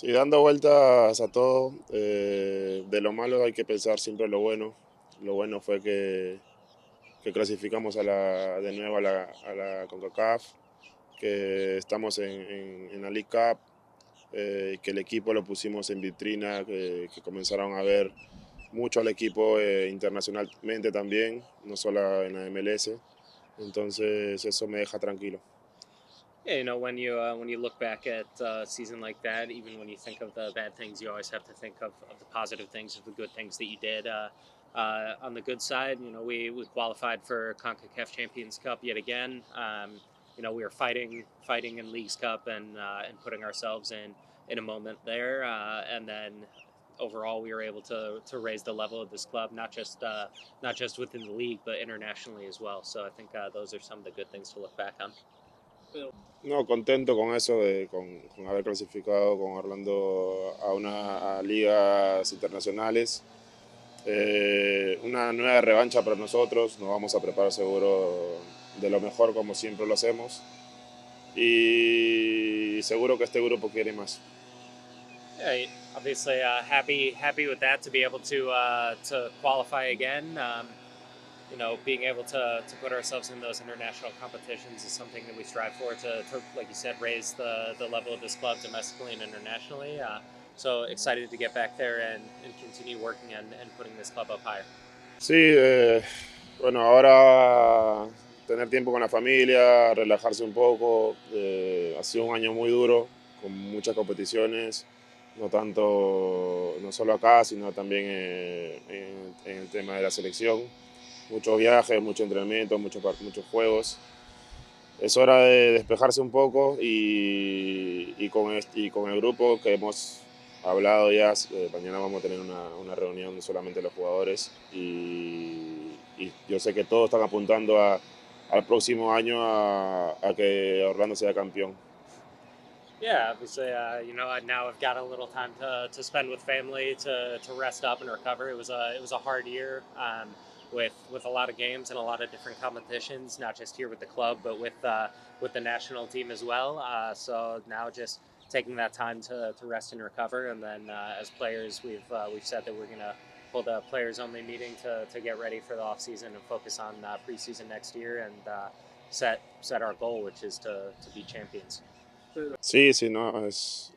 Sí, dando vueltas a todo, de lo malo hay que pensar siempre lo bueno. Lo bueno fue que clasificamos de nuevo a la CONCACAF, que estamos en la League Cup, que el equipo lo pusimos en vitrina, que comenzaron a ver mucho al equipo internacionalmente también, no solo en la MLS. Entonces eso me deja tranquilo. Yeah, when you look back at a season like that, even when you think of the bad things, you always have to think of the positive things, of the good things that you did. On the good side, we qualified for CONCACAF Champions Cup yet again. We were fighting in Leagues Cup and putting ourselves in a moment there, and then overall we were able to raise the level of this club, not just within the league but internationally as well. So I think those are some of the good things to look back on. No, contento con eso, con haber clasificado con Orlando a ligas internacionales. Una nueva revancha para nosotros, nos vamos a preparar seguro de lo mejor como siempre lo hacemos y seguro que este grupo quiere más. Yeah, obviously happy with that to be able to qualify again. Being able to put ourselves in those international competitions is something that we strive for to like you said, raise the level of this club domestically and internationally. So excited to get back there and continue working and putting this club up higher. Sí, bueno, ahora tener tiempo con la familia, relajarse un poco. Ha sido un año muy duro, con muchas competiciones, no solo acá, sino también en el tema de la selección. Muchos viajes, mucho entrenamiento, muchos juegos. Es hora de despejarse un poco y con el grupo que hemos hablado ya, mañana vamos a tener una reunión solamente los jugadores y yo sé que todos están apuntando al próximo año a que Orlando sea campeón. Yeah, obviously, now I've got a little time to spend with family to rest up and recover. It was a hard year, with a lot of games and a lot of different competitions, not just here with the club, but with the national team as well. So now just taking that time to rest and recover, and then as players, we've said that we're gonna hold a players only meeting to get ready for the off season and focus on preseason next year and set our goal, which is to be champions. Sí, sí, no, es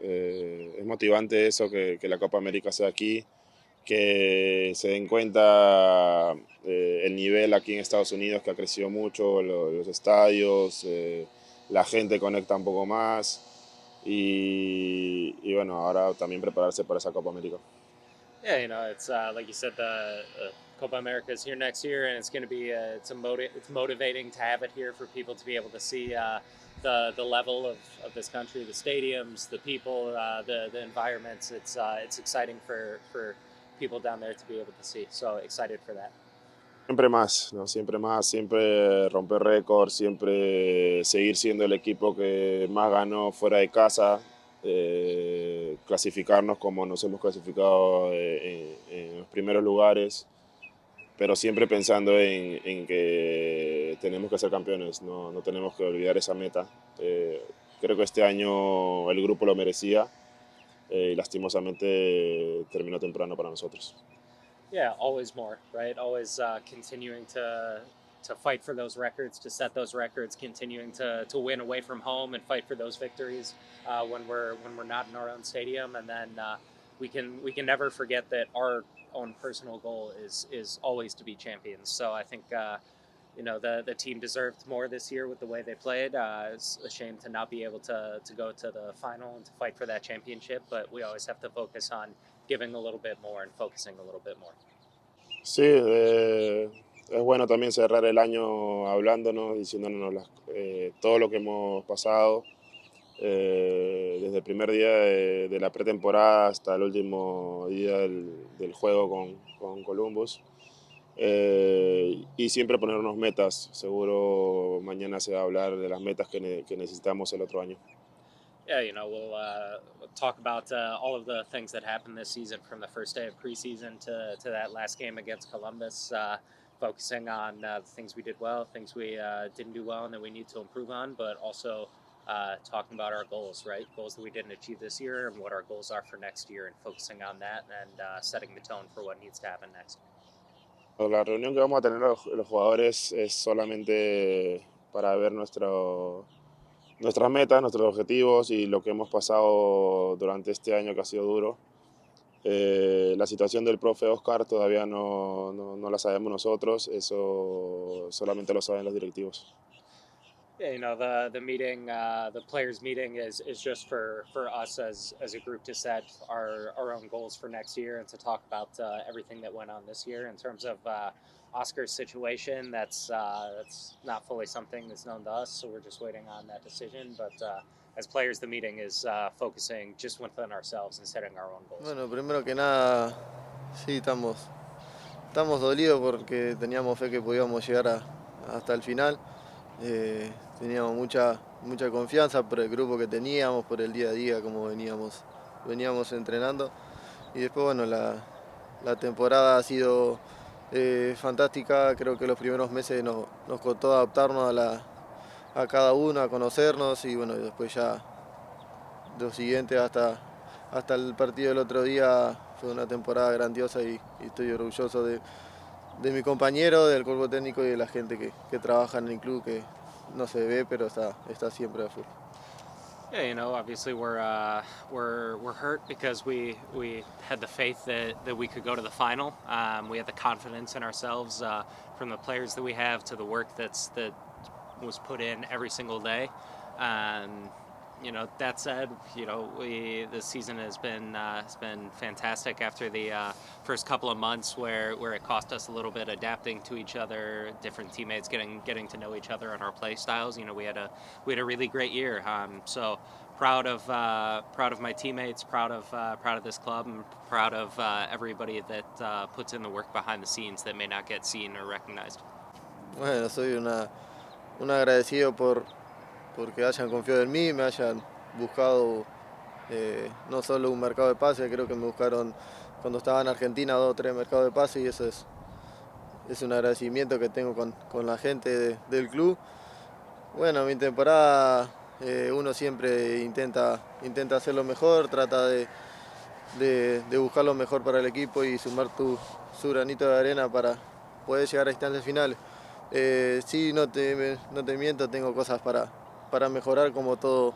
motivante eso, que la Copa América sea aquí, que se den cuenta el nivel aquí en Estados Unidos que ha crecido mucho, los estadios, la gente conecta un poco más y bueno, ahora también prepararse para esa Copa América. Yeah, it's like you said, the Copa America is here next year, and it's going to be it's motivating to have it here for people to be able to see the level of this country, the stadiums, the people, the environments. It's exciting for people down there to be able to see. So excited for that. Siempre más, ¿no? Siempre más, siempre romper récords, siempre seguir siendo el equipo que más ganó fuera de casa, clasificarnos como nos hemos clasificado en los primeros lugares, pero siempre pensando en que tenemos que ser campeones, no tenemos que olvidar esa meta. Creo que este año el grupo lo merecía y lastimosamente terminó temprano para nosotros. Yeah, always more, right? Always continuing to fight for those records, to set those records, continuing to win away from home and fight for those victories when we're not in our own stadium, and then we can never forget that our own personal goal is always to be champions. So I think. The team deserved more this year with the way they played. It's a shame to not be able to go to the final and to fight for that championship, but we always have to focus on giving a little bit more and focusing a little bit more. Sí, es bueno también cerrar el año hablándonos, diciéndonos todo lo que hemos pasado, desde el primer día de la pretemporada hasta el último día del juego con Columbus. Y siempre ponernos metas. Seguro mañana se va a hablar de las metas que necesitamos el otro año. Yeah, we'll talk about all of the things that happened this season, from the first day of preseason to that last game against Columbus, focusing on the things we did well, things we didn't do well, and that we need to improve on, but also talking about our goals, right? Goals that we didn't achieve this year and what our goals are for next year, and focusing on that and setting the tone for what needs to happen next. La reunión que vamos a tener los jugadores es solamente para ver nuestras metas, nuestros objetivos y lo que hemos pasado durante este año que ha sido duro. La situación del profe Oscar todavía no la sabemos nosotros, eso solamente lo saben los directivos. Yeah, the meeting, the players' meeting is just for us as a group to set our own goals for next year and to talk about everything that went on this year. In terms of Oscar's situation, that's not fully something that's known to us, so we're just waiting on that decision. But as players, the meeting is focusing just within ourselves and setting our own goals. Bueno, primero que nada, sí, estamos dolidos porque teníamos fe que podíamos llegar hasta el final. Teníamos mucha confianza por el grupo que teníamos, por el día a día, como veníamos entrenando. Y después, bueno, la temporada ha sido fantástica. Creo que los primeros meses nos costó adaptarnos a cada uno, a conocernos, y bueno, después ya lo siguiente hasta el partido del otro día fue una temporada grandiosa y estoy orgulloso de mi compañero, del cuerpo técnico y de la gente que trabaja en el club, que no se ve, pero está siempre a full. Yeah, obviously we're hurt because we had the faith that we could go to the final. We had the confidence in ourselves from the players that we have to the work that was put in every single day. That said, this season has been fantastic after the first couple of months where it cost us a little bit adapting to each other, different teammates getting to know each other and our play styles. We had a really great year. So proud of my teammates, proud of this club, and proud of everybody that puts in the work behind the scenes that may not get seen or recognized. Bueno, soy un agradecido porque hayan confiado en mí, me hayan buscado no solo un mercado de pase, creo que me buscaron cuando estaba en Argentina 2 o 3 mercados de pase, y eso es un agradecimiento que tengo con la gente del club. Bueno, mi temporada uno siempre intenta hacer lo mejor, trata de buscar lo mejor para el equipo y sumar su granito de arena para poder llegar a instancias finales. Sí, no te miento, tengo cosas para mejorar como todo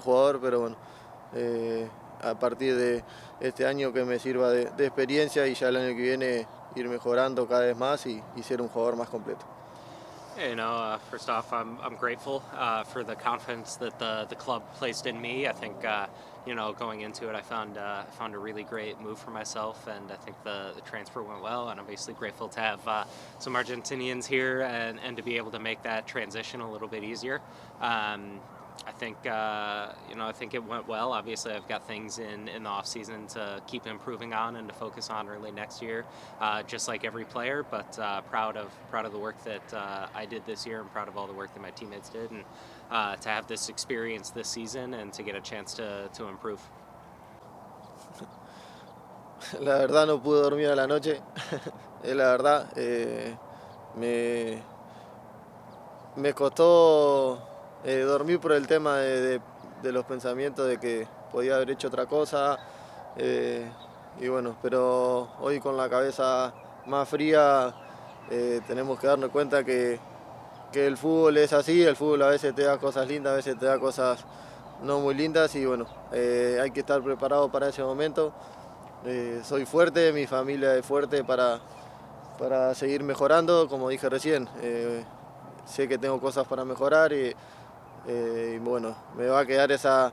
jugador, pero bueno, a partir de este año que me sirva de experiencia, y ya el año que viene ir mejorando cada vez más y ser un jugador más completo. First off, I'm grateful for the confidence that the club placed in me. I think going into it, I found a really great move for myself, and I think the transfer went well. And I'm obviously grateful to have some Argentinians here and to be able to make that transition a little bit easier. I think it went well. Obviously, I've got things in the off season to keep improving on and to focus on early next year, just like every player. But proud of the work that I did this year, and proud of all the work that my teammates did, and to have this experience this season and to get a chance to improve. La verdad no pude dormir a la noche, es la verdad. Me costó dormir por el tema de los pensamientos de que podía haber hecho otra cosa, y bueno, pero hoy con la cabeza más fría tenemos que darnos cuenta que el fútbol es así, el fútbol a veces te da cosas lindas, a veces te da cosas no muy lindas, y bueno, hay que estar preparado para ese momento. Soy fuerte, mi familia es fuerte para seguir mejorando, como dije recién. Sé que tengo cosas para mejorar, y bueno, me va a quedar esa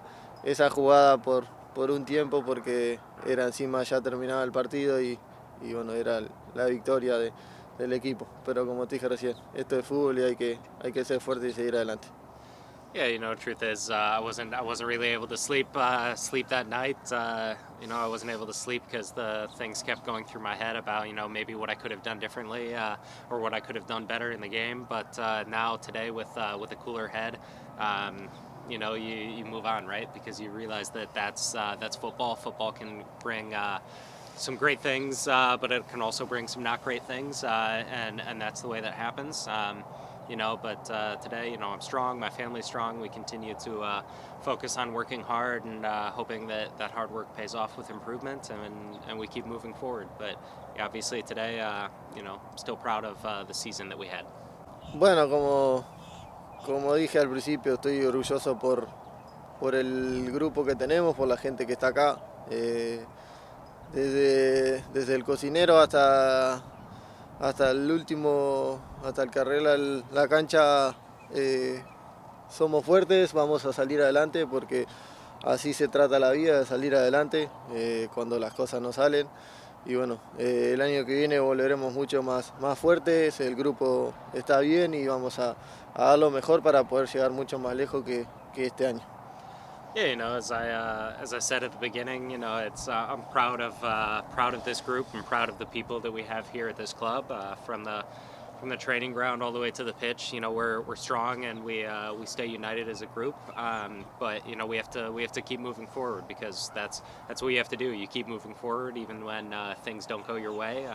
jugada por un tiempo, porque era encima ya terminaba el partido y bueno, era la victoria del equipo. Pero como te dije recién, esto es fútbol y hay que ser fuerte y seguir adelante. Yeah, truth is, I wasn't really able to sleep that night. I wasn't able to sleep because the things kept going through my head about, maybe what I could have done differently or what I could have done better in the game. But now today, with a cooler head, you move on, right? Because you realize that's football. Football can bring some great things, but it can also bring some not great things, and that's the way that happens. But today, I'm strong. My family's strong. We continue to focus on working hard and hoping that hard work pays off with improvement, and we keep moving forward. But yeah, obviously today, still proud of the season that we had. Bueno, como dije al principio, estoy orgulloso por el grupo que tenemos, por la gente que está acá. Desde el cocinero hasta el último, hasta el que arregla la cancha, somos fuertes, vamos a salir adelante porque así se trata la vida, de salir adelante cuando las cosas no salen. Y bueno, el año que viene volveremos mucho más fuertes, el grupo está bien y vamos a dar lo mejor para poder llegar mucho más lejos que este año. Yeah, as I said at the beginning, it's I'm proud of this group and proud of the people that we have here at this club. From the training ground all the way to the pitch, we're strong and we stay united as a group. But we have to keep moving forward because that's what you have to do. You keep moving forward even when things don't go your way.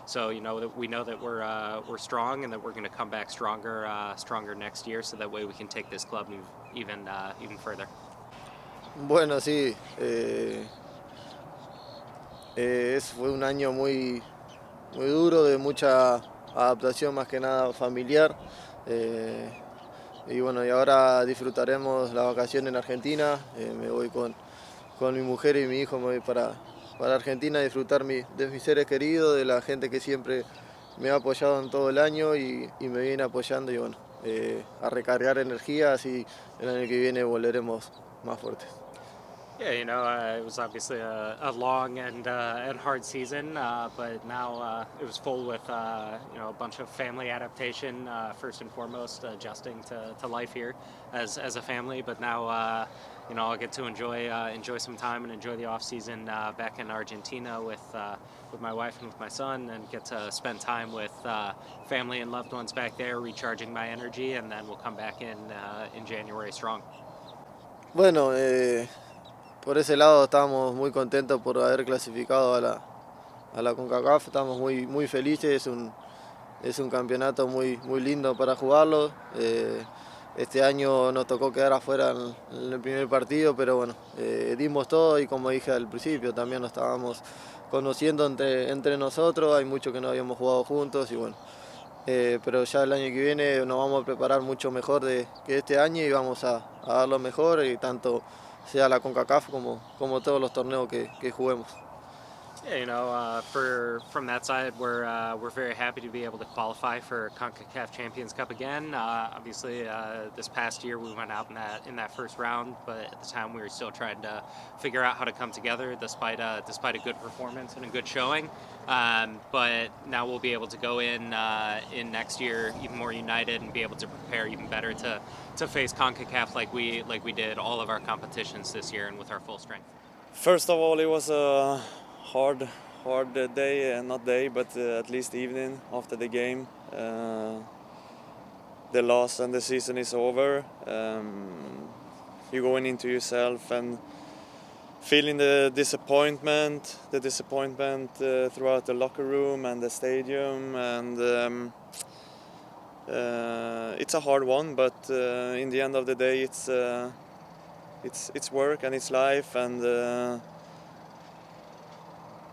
So that we know that we're strong and that we're going to come back stronger next year. So that way we can take this club even further. Bueno, sí, fue un año muy duro, de mucha adaptación, más que nada familiar. Y bueno, y ahora disfrutaremos la vacación en Argentina. Me voy con mi mujer y mi hijo, me voy para Argentina a disfrutar de mis seres queridos, de la gente que siempre me ha apoyado en todo el año y me viene apoyando. Y bueno, a recargar energías y el año que viene volveremos más fuertes. Yeah, it was obviously a long and hard season, but now it was full with a bunch of family adaptation. First and foremost, adjusting to life here as a family. But now, I'll get to enjoy some time and enjoy the off season back in Argentina with my wife and with my son, and get to spend time with family and loved ones back there, recharging my energy, and then we'll come back in January strong. Bueno, por ese lado estamos muy contentos por haber clasificado a la CONCACAF, estamos muy felices, es un campeonato muy lindo para jugarlo. Este año nos tocó quedar afuera en el primer partido, pero bueno, dimos todo y como dije al principio, también nos estábamos conociendo entre nosotros, hay mucho que no habíamos jugado juntos y bueno, pero ya el año que viene nos vamos a preparar mucho mejor que este año y vamos a dar lo mejor, y tanto sea la CONCACAF como todos los torneos que juguemos. Yeah, from that side, we're very happy to be able to qualify for CONCACAF Champions Cup again. Obviously, this past year we went out in that first round, but at the time we were still trying to figure out how to come together, despite a good performance and a good showing. But now we'll be able to go in next year even more united and be able to prepare even better to face CONCACAF like we did all of our competitions this year and with our full strength. First of all, it was a hard day, not day, but at least evening after the game. The loss and the season is over. You're going into yourself and feeling the disappointment throughout the locker room and the stadium, and it's a hard one. But in the end of the day, it's work and it's life, and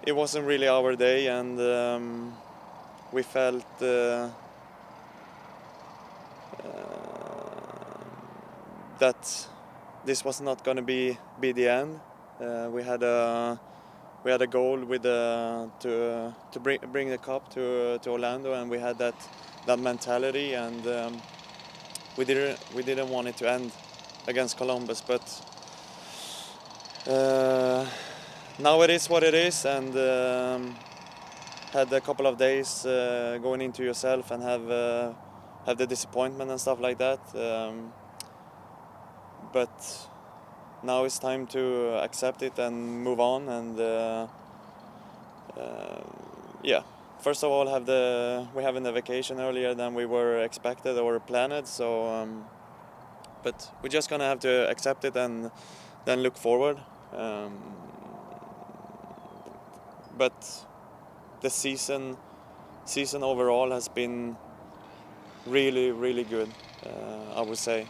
it wasn't really our day, and we felt that this was not going to be the end. We had a goal with to bring the cup to Orlando, and we had that mentality, and we didn't want it to end against Columbus, but now it is what it is, and had a couple of days going into yourself and have the disappointment and stuff like that. But now it's time to accept it and move on, and yeah. First of all, we're having the vacation earlier than we were expected or planned, so but we're just gonna have to accept it and then look forward. But the season overall has been really, really good, I would say.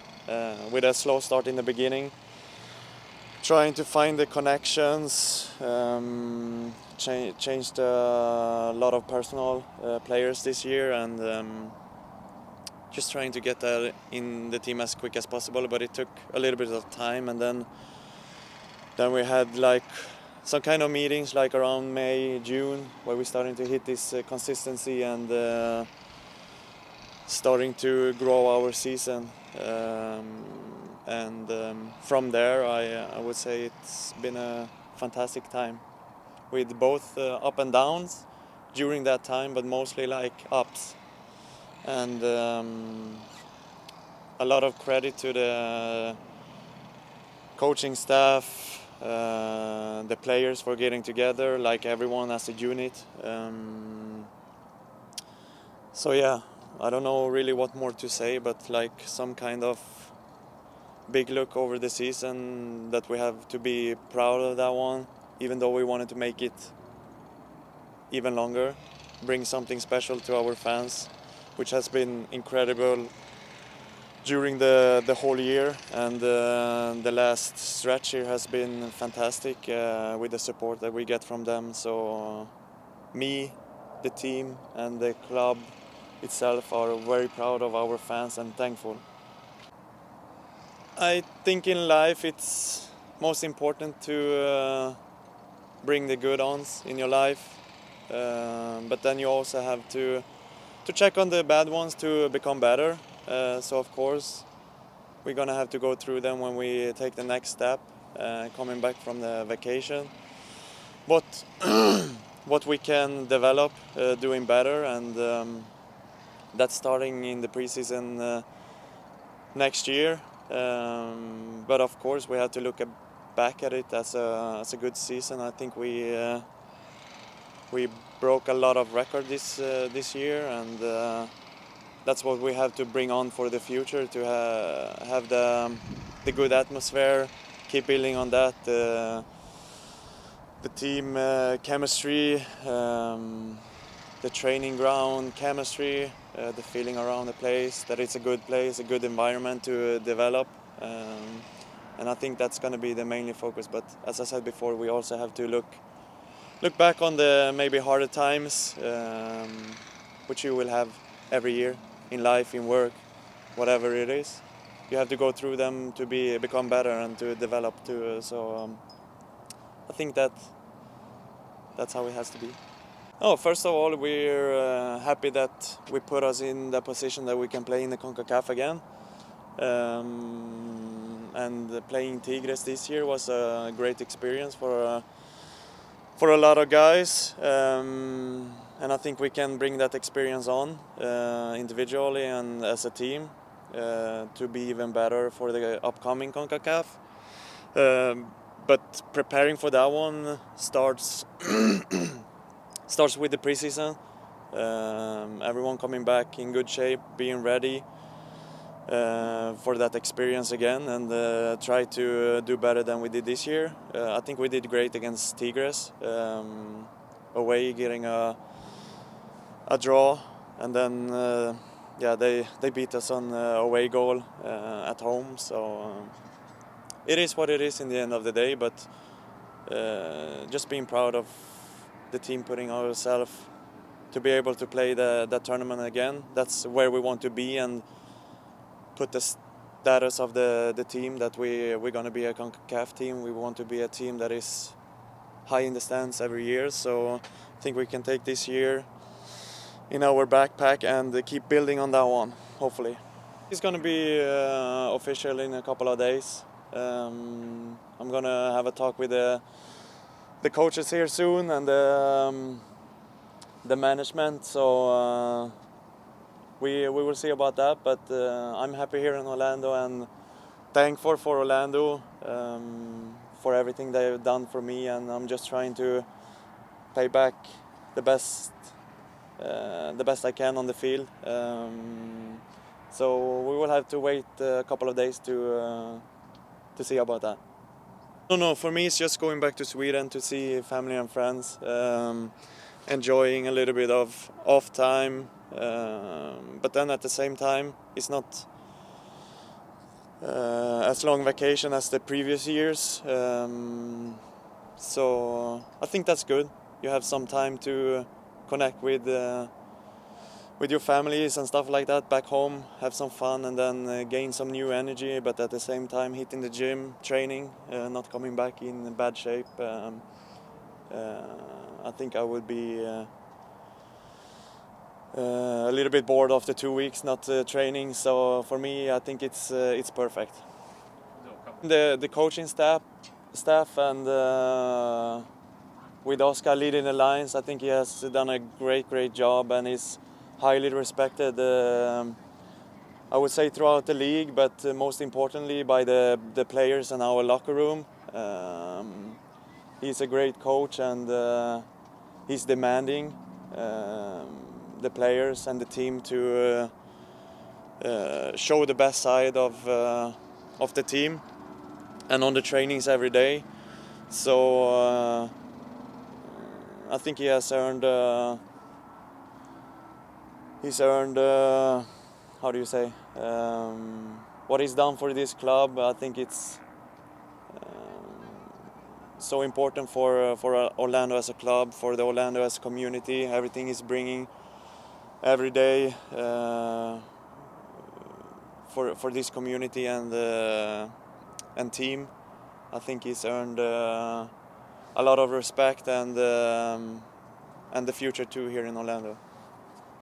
With a slow start in the beginning, trying to find the connections, changed a lot of personal players this year, and just trying to get that in the team as quick as possible. But it took a little bit of time, and then we had like some kind of meetings like around May, June, where we're starting to hit this consistency and starting to grow our season. From there, I would say it's been a fantastic time with both up and downs during that time, but mostly like ups. And a lot of credit to the coaching staff, the players for getting together, like everyone as a unit. So yeah, I don't know really what more to say, but like some kind of big look over the season that we have to be proud of that one, even though we wanted to make it even longer, bring something special to our fans, which has been incredible during the whole year, and the last stretch here has been fantastic with the support that we get from them. So me, the team and the club itself are very proud of our fans and thankful. I think in life it's most important to bring the good ons in your life, but then you also have to check on the bad ones to become better. So of course we're gonna have to go through them when we take the next step, coming back from the vacation. What we can develop doing better, and that's starting in the preseason next year. But of course we have to look back at it as a good season. I think we broke a lot of records this year, and that's what we have to bring on for the future, to have the good atmosphere, keep building on that, the team chemistry, the training ground chemistry, the feeling around the place, that it's a good place, a good environment to develop. And I think that's going to be the mainly focus. But as I said before, we also have to look back on the maybe harder times, which you will have every year in life, in work, whatever it is. You have to go through them to become better and to develop too. So I think that's how it has to be. Oh, first of all, we're happy that we put us in the position that we can play in the CONCACAF again. And playing Tigres this year was a great experience for a lot of guys. And I think we can bring that experience on individually and as a team to be even better for the upcoming CONCACAF. But preparing for that one starts with the preseason. Everyone coming back in good shape, being ready for that experience again, and try to do better than we did this year. I think we did great against Tigres, away getting a draw, and then they beat us on away goal at home. So it is what it is in the end of the day, but just being proud of the team putting ourselves to be able to play that tournament again. That's where we want to be, and put the status of the team that we're going to be a CONCACAF team. We want to be a team that is high in the stands every year. So I think we can take this year in our backpack and keep building on that one, hopefully. It's going to be official in a couple of days. I'm going to have a talk with the coaches here soon, and the management. So we will see about that. But I'm happy here in Orlando and thankful for Orlando for everything they've done for me, and I'm just trying to pay back the best I can on the field. So we will have to wait a couple of days to see about that. No, for me it's just going back to Sweden to see family and friends, enjoying a little bit of off time, But then at the same time, it's not as long vacation as the previous years. So I think that's good. You have some time to connect with your families and stuff like that back home, have some fun, and then gain some new energy. But at the same time, hitting the gym, training, not coming back in bad shape. I think I would be a little bit bored after 2 weeks not training. So for me, I think it's perfect. The coaching staff and with Oscar leading the lines, I think he has done a great job and is highly respected. I would say throughout the league, but most importantly by the players in our locker room. He's a great coach and he's demanding the players and the team to show the best side of the team and on the trainings every day. So I think he has earned how do you say, what he's done for this club. I think it's so important for Orlando as a club, for the Orlando as a community. Everything he's bringing every day for this community and team. I think he's earned a lot of respect and the future too here in Orlando.